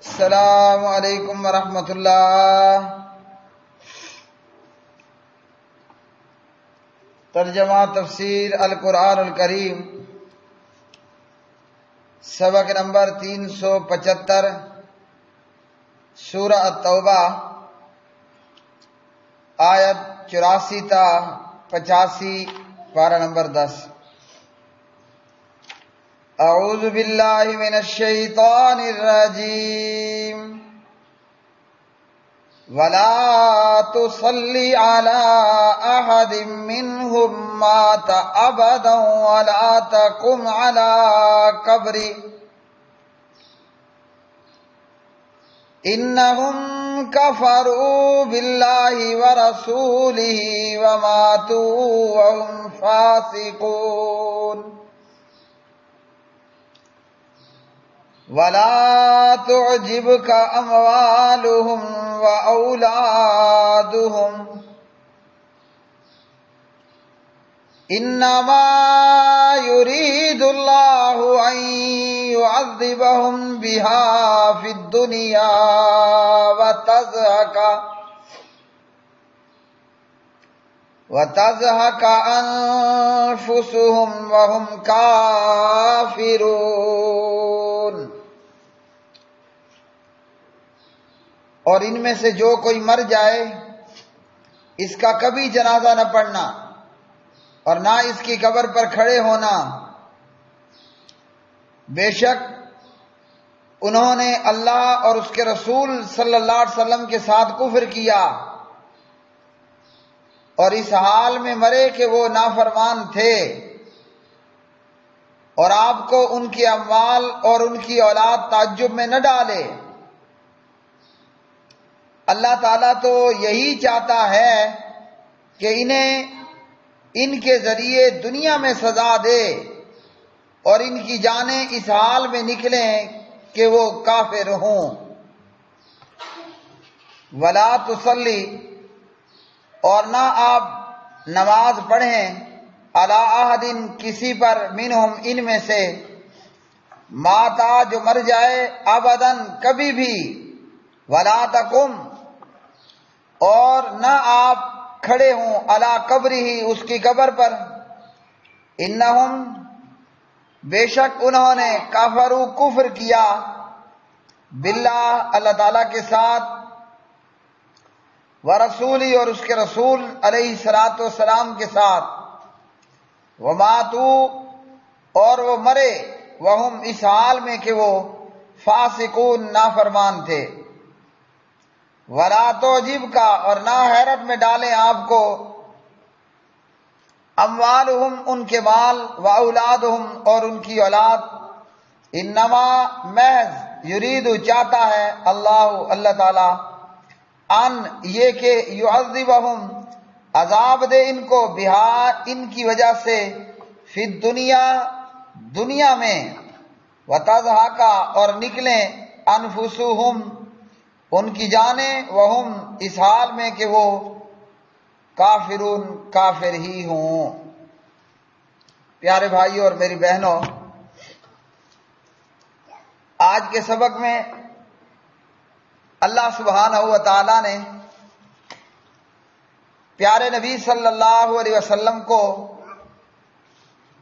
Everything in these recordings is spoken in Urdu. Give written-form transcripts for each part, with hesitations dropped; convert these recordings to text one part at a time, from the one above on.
السلام علیکم ورحمۃ اللہ۔ ترجمہ تفسیر القرآن الکریم، سبق نمبر 375، سورہ التوبہ، آیت 84 تا 85، پارہ نمبر 10۔ اعوذ باللہ من الشیطان الرجیم، ولا تصل علی احد منهم مات ابدا ولا تقم علی قبره انهم كفروا بالله ورسوله وماتوا وهم فاسقون۔ ولا تعجبك أموالهم وأولادهم إنما يريد الله أن يعذبهم بها في الدنيا وتزهق أنفسهم وهم كافرون۔ اور ان میں سے جو کوئی مر جائے اس کا کبھی جنازہ نہ پڑھنا اور نہ اس کی قبر پر کھڑے ہونا، بے شک انہوں نے اللہ اور اس کے رسول صلی اللہ علیہ وسلم کے ساتھ کفر کیا اور اس حال میں مرے کہ وہ نافرمان تھے، اور آپ کو ان کے اموال اور ان کی اولاد تعجب میں نہ ڈالے۔ اللہ تعالیٰ تو یہی چاہتا ہے کہ انہیں ان کے ذریعے دنیا میں سزا دے اور ان کی جانیں اس حال میں نکلیں کہ وہ کافر ہوں۔ ولا تصلی، اور نہ آپ نماز پڑھیں، علی احد، کسی پر، منہم، ان میں سے، ماتا، جو مر جائے، ابداً، کبھی بھی، ولا تقم، اور نہ آپ کھڑے ہوں، علی قبرہ، اس کی قبر پر، انہم، بے شک انہوں نے، کفروا، کفر کیا، باللہ، اللہ تعالیٰ کے ساتھ، ورسولی، اور اس کے رسول علیہ الصلوۃ والسلام کے ساتھ، وماتوا، اور وہ مرے، وہم، اس حال میں کہ وہ فاسقون، نافرمان تھے۔ ولا تعجبک، اور نہ حیرت میں ڈالیں آپ کو، اموالہم، ان کے مال، واولادہم، اور ان کی اولاد، انما، محض، یرید، چاہتا ہے، اللہ تعالی، ان، یہ کہ، یعذبہم، عذاب دے ان کو، بہا، ان کی وجہ سے، فی الدنیا، دنیا میں، وتضحک، اور نکلیں، انفسہم، ان کی جانیں، وہم، اس حال میں کہ وہ کافرون، کافر ہی ہوں۔ پیارے بھائیوں اور میری بہنوں، آج کے سبق میں اللہ سبحانہ و تعالی نے پیارے نبی صلی اللہ علیہ وسلم کو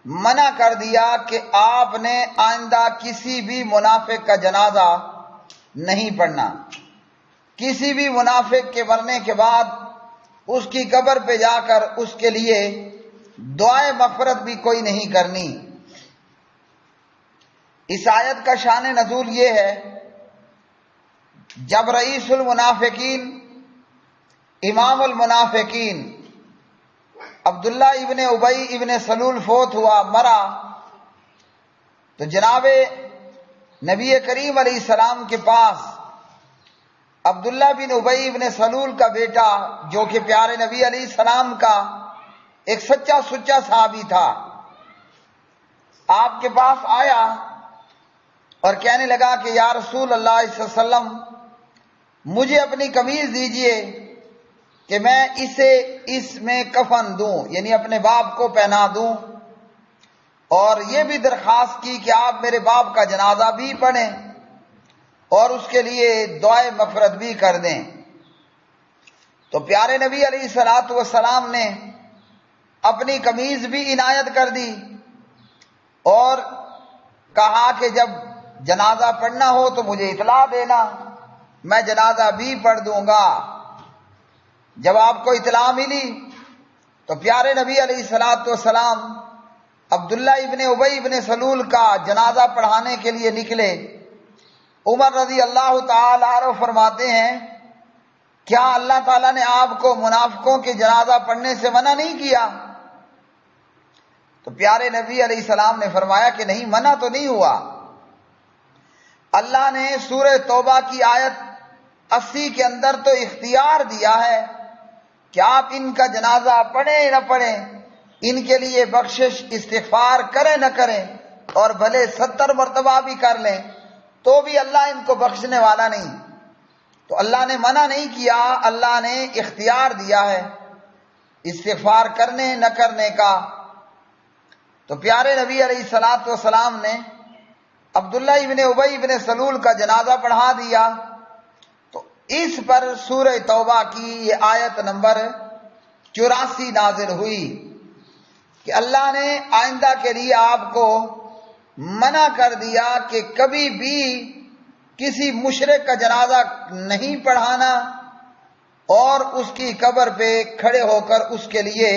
منع کر دیا کہ آپ نے آئندہ کسی بھی منافق کا جنازہ نہیں پڑھنا، کسی بھی منافق کے مرنے کے بعد اس کی قبر پہ جا کر اس کے لیے دعائے مغفرت بھی کوئی نہیں کرنی۔ اس آیت کا شان نزول یہ ہے، جب رئیس المنافقین، امام المنافقین، عبداللہ ابن ابی ابن سلول فوت ہوا، مرا، تو جناب نبی کریم علیہ السلام کے پاس عبداللہ بن ابی ابن سلول کا بیٹا، جو کہ پیارے نبی علیہ السلام کا ایک سچا صحابی تھا، آپ کے پاس آیا اور کہنے لگا کہ یا رسول اللہ صلی اللہ علیہ وسلم، مجھے اپنی قمیض دیجئے کہ میں اسے اس میں کفن دوں، یعنی اپنے باپ کو پہنا دوں، اور یہ بھی درخواست کی کہ آپ میرے باپ کا جنازہ بھی پڑھیں۔ اور اس کے لیے دعائے مغفرت بھی کر دیں۔ تو پیارے نبی علیہ الصلوۃ والسلام نے اپنی قمیض بھی عنایت کر دی اور کہا کہ جب جنازہ پڑھنا ہو تو مجھے اطلاع دینا، میں جنازہ بھی پڑھ دوں گا۔ جب آپ کو اطلاع ملی تو پیارے نبی علیہ الصلوۃ والسلام عبداللہ ابن ابی ابن سلول کا جنازہ پڑھانے کے لیے نکلے۔ عمر رضی اللہ تعالی عنہ فرماتے ہیں، کیا اللہ تعالیٰ نے آپ کو منافقوں کے جنازہ پڑھنے سے منع نہیں کیا؟ تو پیارے نبی علیہ السلام نے فرمایا کہ نہیں، منع تو نہیں ہوا۔ اللہ نے سورہ توبہ کی آیت 80 کے اندر تو اختیار دیا ہے کہ آپ ان کا جنازہ پڑھیں نہ پڑھیں، ان کے لیے بخشش استغفار کریں نہ کریں، اور بھلے 70 مرتبہ بھی کر لیں تو بھی اللہ ان کو بخشنے والا نہیں۔ تو اللہ نے منع نہیں کیا، اللہ نے اختیار دیا ہے استغفار کرنے نہ کرنے کا۔ تو پیارے نبی علیہ الصلوۃ والسلام نے عبداللہ ابن ابی ابن سلول کا جنازہ پڑھا دیا۔ تو اس پر سورہ توبہ کی یہ آیت نمبر 84 نازل ہوئی کہ اللہ نے آئندہ کے لیے آپ کو منع کر دیا کہ کبھی بھی کسی مشرک کا جنازہ نہیں پڑھانا اور اس کی قبر پہ کھڑے ہو کر اس کے لیے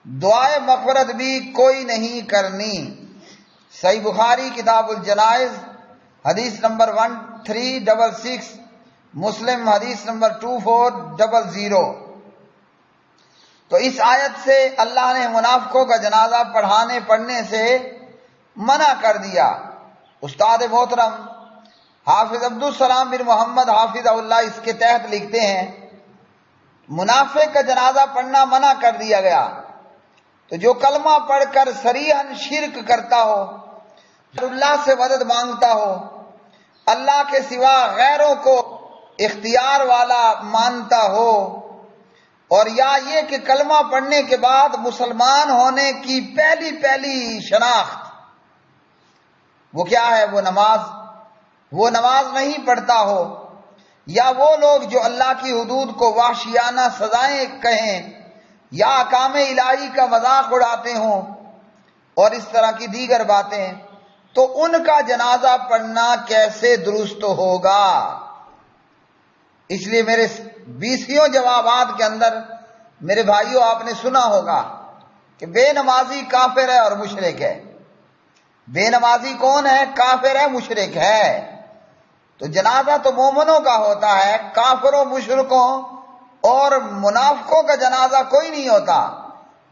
دعائے مغفرت بھی کوئی نہیں کرنی۔ صحیح بخاری کتاب الجنائز حدیث نمبر 1366، مسلم حدیث نمبر 2400۔ تو اس آیت سے اللہ نے منافقوں کا جنازہ پڑھنے سے منع کر دیا۔ استاد محترم حافظ عبدالسلام بن محمد حافظ اللہ اس کے تحت لکھتے ہیں، منافق کا جنازہ پڑھنا منع کر دیا گیا تو جو کلمہ پڑھ کر صریحاً شرک کرتا ہو، اللہ سے مدد مانگتا ہو، اللہ کے سوا غیروں کو اختیار والا مانتا ہو، اور یا یہ کہ کلمہ پڑھنے کے بعد مسلمان ہونے کی پہلی شناخت وہ کیا ہے، وہ نماز نہیں پڑھتا ہو، یا وہ لوگ جو اللہ کی حدود کو وحشیانہ سزائیں کہیں یا احکام الہی کا مذاق اڑاتے ہوں اور اس طرح کی دیگر باتیں، تو ان کا جنازہ پڑھنا کیسے درست ہوگا؟ اس لیے میرے 20 جوابات کے اندر میرے بھائیوں آپ نے سنا ہوگا کہ بے نمازی کافر ہے اور مشرک ہے۔ بے نمازی کون ہے؟ کافر ہے، مشرک ہے۔ تو جنازہ تو مومنوں کا ہوتا ہے، کافروں مشرکوں اور منافقوں کا جنازہ کوئی نہیں ہوتا۔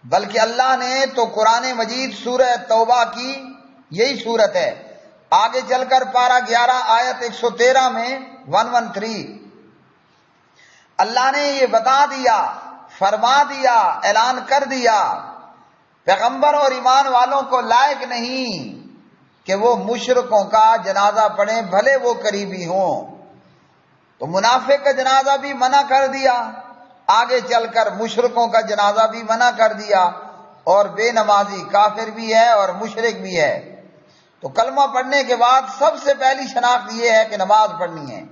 بلکہ اللہ نے تو قرآن مجید سورہ توبہ کی یہی صورت ہے، آگے چل کر پارہ 11 آیت 113 میں 113 اللہ نے یہ بتا دیا، فرما دیا، اعلان کر دیا، پیغمبر اور ایمان والوں کو لائق نہیں کہ وہ مشرکوں کا جنازہ پڑھیں، بھلے وہ قریبی ہوں۔ تو منافق کا جنازہ بھی منع کر دیا، آگے چل کر مشرکوں کا جنازہ بھی منع کر دیا، اور بے نمازی کافر بھی ہے اور مشرک بھی ہے۔ تو کلمہ پڑھنے کے بعد سب سے پہلی شناخت یہ ہے کہ نماز پڑھنی ہے،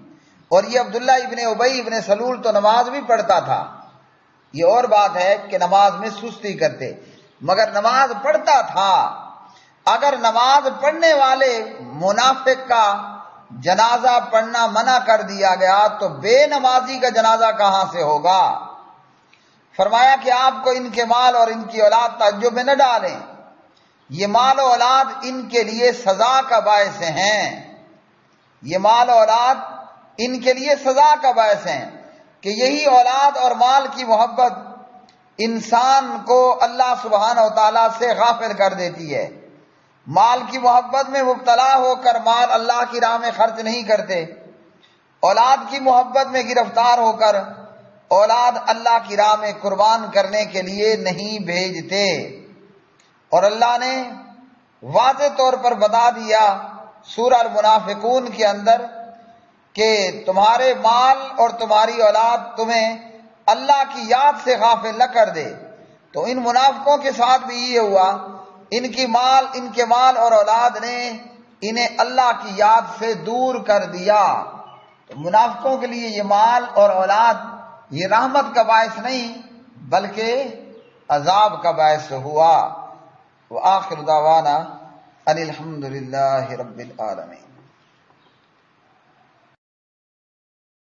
اور یہ عبداللہ ابن ابی ابن سلول تو نماز بھی پڑھتا تھا، یہ اور بات ہے کہ نماز میں سستی کرتے، مگر نماز پڑھتا تھا۔ اگر نماز پڑھنے والے منافق کا جنازہ پڑھنا منع کر دیا گیا تو بے نمازی کا جنازہ کہاں سے ہوگا؟ فرمایا کہ آپ کو ان کے مال اور ان کی اولاد تعجب میں نہ ڈالیں، یہ مال و اولاد ان کے لیے سزا کا باعث ہیں، یہ مال و اولاد ان کے لیے سزا کا باعث ہیں کہ یہی اولاد اور مال کی محبت انسان کو اللہ سبحانہ و تعالیٰ سے غافل کر دیتی ہے۔ مال کی محبت میں مبتلا ہو کر مال اللہ کی راہ میں خرچ نہیں کرتے، اولاد کی محبت میں گرفتار ہو کر اولاد اللہ کی راہ میں قربان کرنے کے لیے نہیں بھیجتے۔ اور اللہ نے واضح طور پر بتا دیا سورہ المنافقون کے اندر کہ تمہارے مال اور تمہاری اولاد تمہیں اللہ کی یاد سے غافل نہ کر دے۔ تو ان منافقوں کے ساتھ بھی یہ ہوا، ان کے مال اور اولاد نے انہیں اللہ کی یاد سے دور کر دیا۔ تو منافقوں کے لیے یہ مال اور اولاد یہ رحمت کا باعث نہیں بلکہ عذاب کا باعث ہوا۔ وآخر دعوانا ان الحمد للہ رب العالمین۔